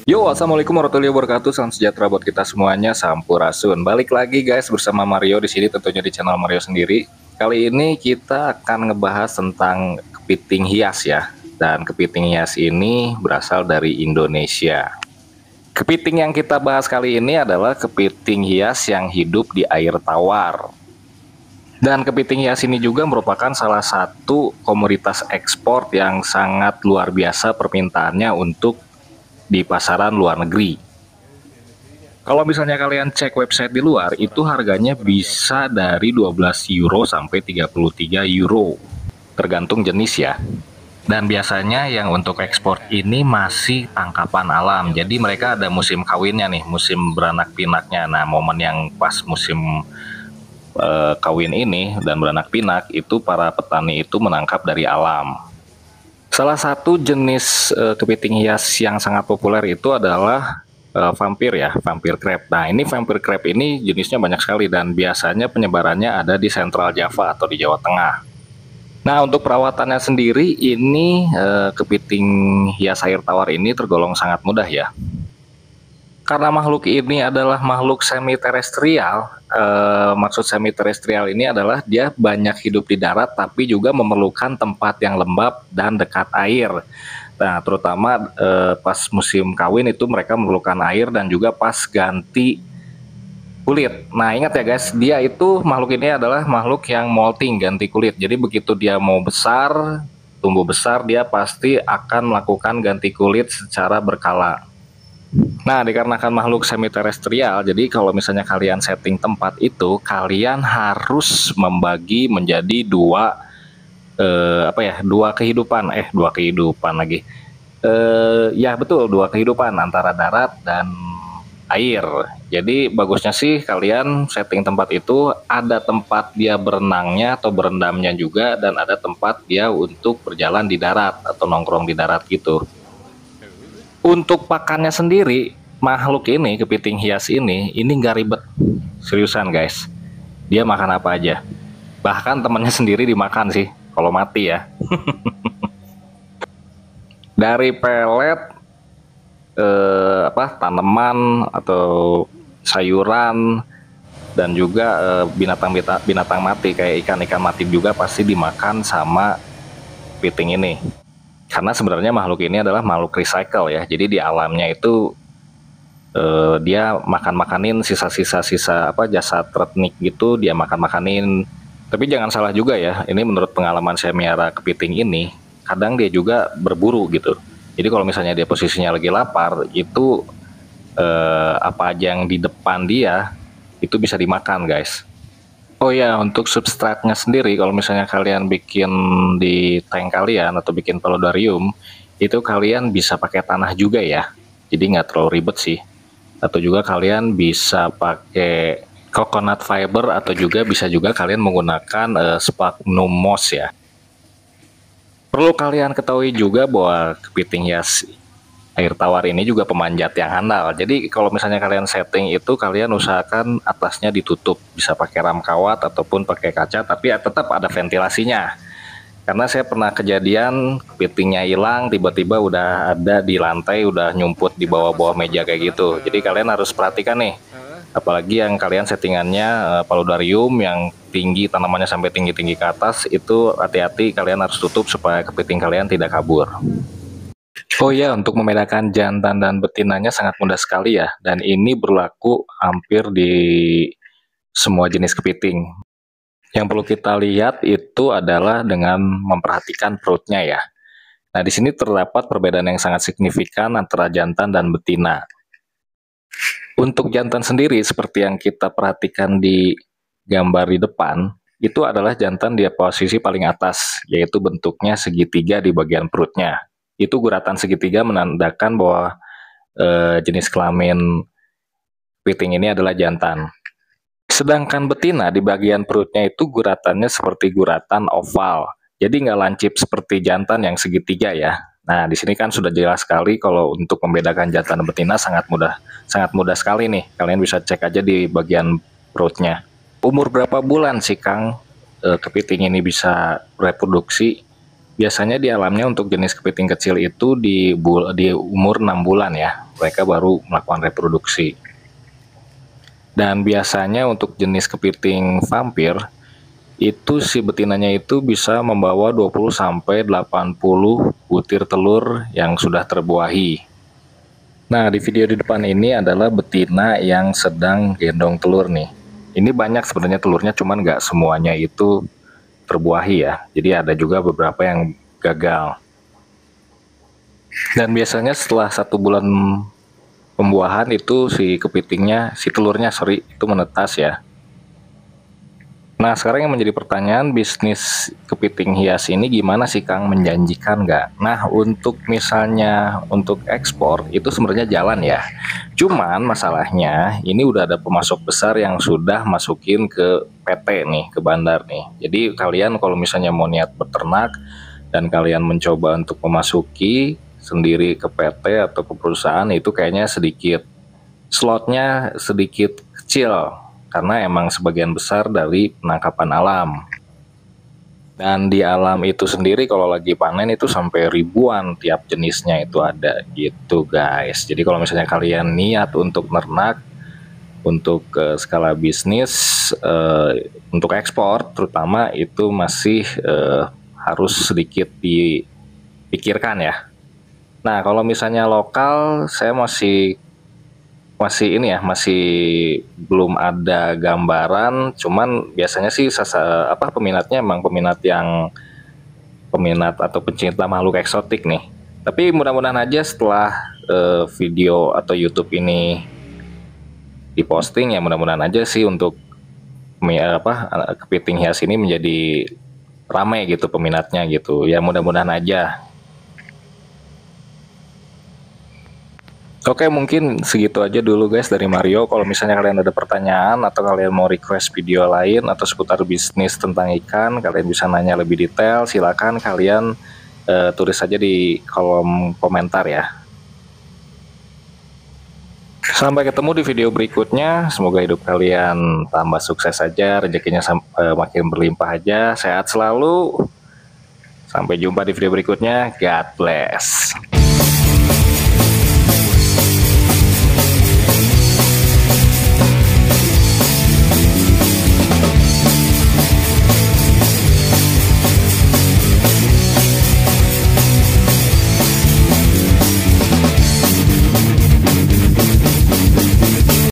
Yo, assalamualaikum warahmatullahi wabarakatuh. Salam sejahtera buat kita semuanya. Sampurasun. Balik lagi guys bersama Mario di sini, tentunya di channel Mario sendiri. Kali ini kita akan ngebahas tentang kepiting hias ya. Dan kepiting hias ini berasal dari Indonesia. Kepiting yang kita bahas kali ini adalah kepiting hias yang hidup di air tawar. Dan kepiting hias ini juga merupakan salah satu komoditas ekspor yang sangat luar biasa permintaannya untuk di pasaran luar negeri. Kalau misalnya kalian cek website di luar, itu harganya bisa dari 12 euro sampai 33 euro, tergantung jenis ya. Dan biasanya yang untuk ekspor ini masih tangkapan alam. Jadi mereka ada musim kawinnya nih, musim beranak pinaknya. Nah, momen yang pas musim kawin ini dan beranak pinak itu para petani itu menangkap dari alam. Salah satu jenis kepiting hias yang sangat populer itu adalah vampir ya, vampir crab. Nah, ini vampir crab ini jenisnya banyak sekali dan biasanya penyebarannya ada di Central Java atau di Jawa Tengah. Nah, untuk perawatannya sendiri ini kepiting hias air tawar ini tergolong sangat mudah ya. Karena makhluk ini adalah makhluk semi terestrial, maksud semi terestrial ini adalah dia banyak hidup di darat tapi juga memerlukan tempat yang lembab dan dekat air. Nah, terutama pas musim kawin itu mereka memerlukan air dan juga pas ganti kulit. Nah, ingat ya guys, dia itu makhluk ini adalah makhluk yang molting, ganti kulit. Jadi begitu dia mau besar, tumbuh besar, dia pasti akan melakukan ganti kulit secara berkala. Nah, dikarenakan makhluk semi terestrial, jadi kalau misalnya kalian setting tempat itu, kalian harus membagi menjadi dua kehidupan lagi. Ya betul, dua kehidupan antara darat dan air. Jadi bagusnya sih kalian setting tempat itu ada tempat dia berenangnya atau berendamnya juga, dan ada tempat dia untuk berjalan di darat atau nongkrong di darat gitu. Untuk pakannya sendiri, makhluk ini, kepiting hias ini nggak ribet. Seriusan guys, dia makan apa aja. Bahkan temannya sendiri dimakan sih, kalau mati ya. Dari pelet, tanaman atau sayuran, dan juga binatang mati kayak ikan-ikan mati juga pasti dimakan sama kepiting ini. Karena sebenarnya makhluk ini adalah makhluk recycle ya. Jadi di alamnya itu dia makan-makanin sisa-sisa jasad retnik gitu, dia makan-makanin. Tapi jangan salah juga ya, ini menurut pengalaman saya miara kepiting ini, kadang dia juga berburu gitu. Jadi kalau misalnya dia posisinya lagi lapar, itu apa aja yang di depan dia itu bisa dimakan guys. Oh ya, untuk substratnya sendiri, kalau misalnya kalian bikin di tank kalian atau bikin paludarium, itu kalian bisa pakai tanah juga ya. Jadi nggak terlalu ribet sih. Atau juga kalian bisa pakai coconut fiber, atau juga bisa juga kalian menggunakan sphagnum moss ya. Perlu kalian ketahui juga bahwa kepiting hias air tawar ini juga pemanjat yang handal. Jadi kalau misalnya kalian setting itu, kalian usahakan atasnya ditutup, bisa pakai ram kawat ataupun pakai kaca, tapi ya tetap ada ventilasinya. Karena saya pernah kejadian kepitingnya hilang, tiba-tiba udah ada di lantai, udah nyumput di bawah-bawah meja kayak gitu. Jadi kalian harus perhatikan nih, apalagi yang kalian settingannya paludarium yang tinggi, tanamannya sampai tinggi-tinggi ke atas, itu hati-hati, kalian harus tutup supaya kepiting kalian tidak kabur. Oh ya, untuk membedakan jantan dan betinanya sangat mudah sekali ya, dan ini berlaku hampir di semua jenis kepiting. Yang perlu kita lihat itu adalah dengan memperhatikan perutnya ya. Nah, di sini terdapat perbedaan yang sangat signifikan antara jantan dan betina. Untuk jantan sendiri, seperti yang kita perhatikan di gambar di depan, itu adalah jantan di posisi paling atas, yaitu bentuknya segitiga di bagian perutnya. Itu guratan segitiga menandakan bahwa jenis kelamin kepiting ini adalah jantan. Sedangkan betina di bagian perutnya itu guratannya seperti guratan oval. Jadi nggak lancip seperti jantan yang segitiga ya. Nah, di sini kan sudah jelas sekali kalau untuk membedakan jantan dan betina sangat mudah sekali nih. Kalian bisa cek aja di bagian perutnya. Umur berapa bulan sih Kang kepiting ini bisa reproduksi? Biasanya di alamnya untuk jenis kepiting kecil itu di umur 6 bulan ya, mereka baru melakukan reproduksi. Dan biasanya untuk jenis kepiting vampir, itu si betinanya itu bisa membawa 20 sampai 80 butir telur yang sudah terbuahi. Nah, di video di depan ini adalah betina yang sedang gendong telur nih. Ini banyak sebenarnya telurnya, cuman nggak semuanya itu terbuahi ya. Jadi ada juga beberapa yang gagal. Dan biasanya setelah 1 bulan pembuahan itu si telurnya itu menetas ya. Nah, sekarang yang menjadi pertanyaan, bisnis kepiting hias ini gimana sih Kang, menjanjikan nggak? Nah, untuk misalnya untuk ekspor itu sebenarnya jalan ya. Cuman masalahnya ini udah ada pemasok besar yang sudah masukin ke PT nih, ke bandar nih. Jadi kalian kalau misalnya mau niat beternak dan kalian mencoba untuk memasuki sendiri ke PT atau ke perusahaan, itu kayaknya slotnya sedikit kecil. Karena emang sebagian besar dari penangkapan alam. Dan di alam itu sendiri kalau lagi panen itu sampai ribuan tiap jenisnya itu ada gitu guys. Jadi kalau misalnya kalian niat untuk ternak, untuk skala bisnis, untuk ekspor terutama itu masih harus sedikit dipikirkan ya. Nah kalau misalnya lokal saya masih belum ada gambaran, cuman biasanya sih peminatnya emang peminat atau pencinta makhluk eksotik nih. Tapi mudah-mudahan aja setelah video atau YouTube ini diposting ya, mudah-mudahan aja sih untuk kepiting hias ini menjadi ramai gitu peminatnya gitu. Ya mudah-mudahan aja. Oke, mungkin segitu aja dulu guys dari Mario. Kalau misalnya kalian ada pertanyaan atau kalian mau request video lain atau seputar bisnis tentang ikan, kalian bisa nanya lebih detail, silakan kalian tulis saja di kolom komentar ya. Sampai ketemu di video berikutnya. Semoga hidup kalian tambah sukses saja, rezekinya makin berlimpah aja, sehat selalu. Sampai jumpa di video berikutnya. God bless.